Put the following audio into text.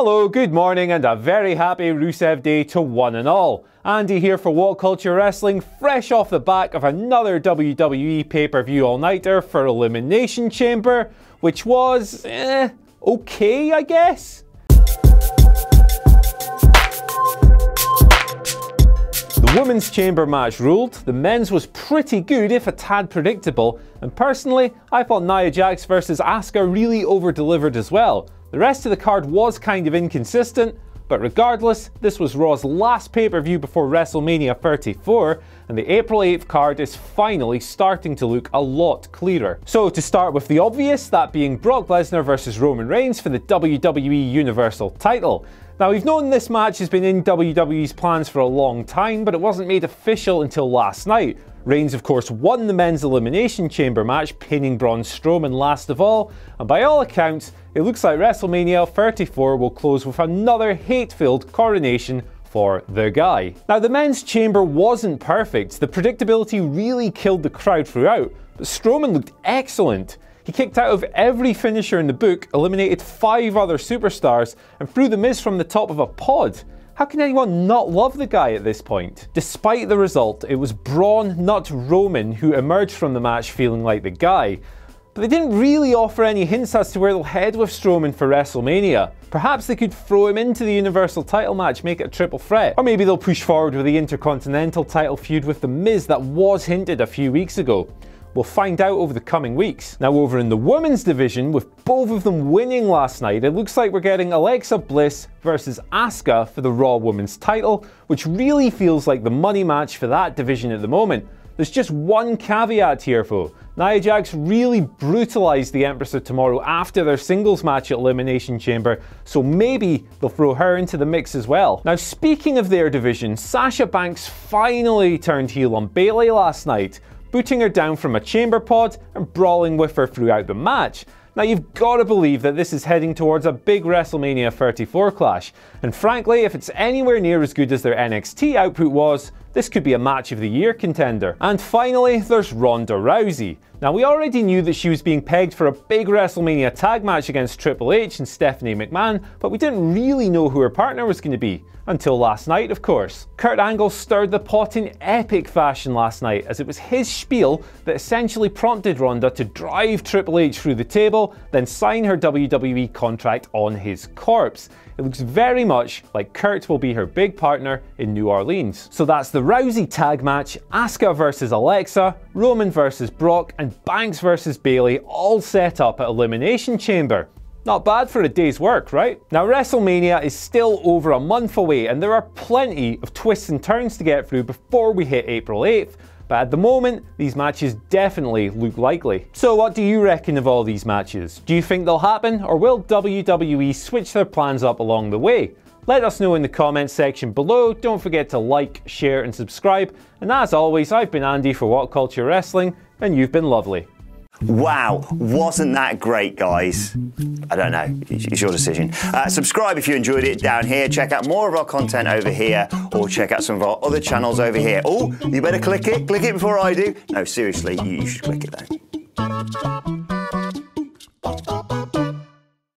Hello, good morning, and a very happy Rusev Day to one and all. Andy here for What Culture Wrestling, fresh off the back of another WWE pay-per-view all-nighter for Elimination Chamber, which was, okay, I guess? The Women's Chamber match ruled, the men's was pretty good if a tad predictable, and personally, I thought Nia Jax vs Asuka really over-delivered as well. The rest of the card was kind of inconsistent, but regardless, this was Raw's last pay-per-view before WrestleMania 34, and the April 8th card is finally starting to look a lot clearer. So to start with the obvious, that being Brock Lesnar vs Roman Reigns for the WWE Universal title. Now, we've known this match has been in WWE's plans for a long time, but it wasn't made official until last night. Reigns, of course, won the men's Elimination Chamber match, pinning Braun Strowman last of all, and by all accounts, it looks like WrestleMania 34 will close with another hate-filled coronation for the guy. Now, the men's chamber wasn't perfect. The predictability really killed the crowd throughout, but Strowman looked excellent. He kicked out of every finisher in the book, eliminated 5 other superstars, and threw The Miz from the top of a pod. How can anyone not love the guy at this point? Despite the result, it was Braun, not Roman, who emerged from the match feeling like the guy. But they didn't really offer any hints as to where they'll head with Strowman for WrestleMania. Perhaps they could throw him into the Universal title match, make it a triple threat. Or maybe they'll push forward with the Intercontinental title feud with The Miz that was hinted a few weeks ago. We'll find out over the coming weeks. Now, over in the women's division, with both of them winning last night, it looks like we're getting Alexa Bliss versus Asuka for the Raw Women's title, which really feels like the money match for that division at the moment. There's just one caveat here though. Nia Jax really brutalized the Empress of Tomorrow after their singles match at Elimination Chamber, so maybe they'll throw her into the mix as well. Now, speaking of their division, Sasha Banks finally turned heel on Bayley last night, booting her down from a chamber pod and brawling with her throughout the match. Now, you've got to believe that this is heading towards a big WrestleMania 34 clash, and frankly, if it's anywhere near as good as their NXT output was, this could be a match of the year contender. And finally, there's Ronda Rousey. Now, we already knew that she was being pegged for a big WrestleMania tag match against Triple H and Stephanie McMahon, but we didn't really know who her partner was going to be. Until last night, of course. Kurt Angle stirred the pot in epic fashion last night, as it was his spiel that essentially prompted Ronda to drive Triple H through the table, then sign her WWE contract on his corpse. It looks very much like Kurt will be her big partner in New Orleans. So that's the Rousey tag match, Asuka versus Alexa, Roman versus Brock, and Banks versus Bayley all set up at Elimination Chamber. Not bad for a day's work, right? Now, WrestleMania is still over a month away, and there are plenty of twists and turns to get through before we hit April 8th. But at the moment, these matches definitely look likely. So what do you reckon of all these matches? Do you think they'll happen, or will WWE switch their plans up along the way? Let us know in the comments section below. Don't forget to like, share, and subscribe. And as always, I've been Andy for What Culture Wrestling, and you've been lovely. Wow, wasn't that great, guys? I don't know, it's your decision. Subscribe if you enjoyed it down here. Check out more of our content over here, or check out some of our other channels over here. Oh, you better click it before I do. No, seriously, you should click it though.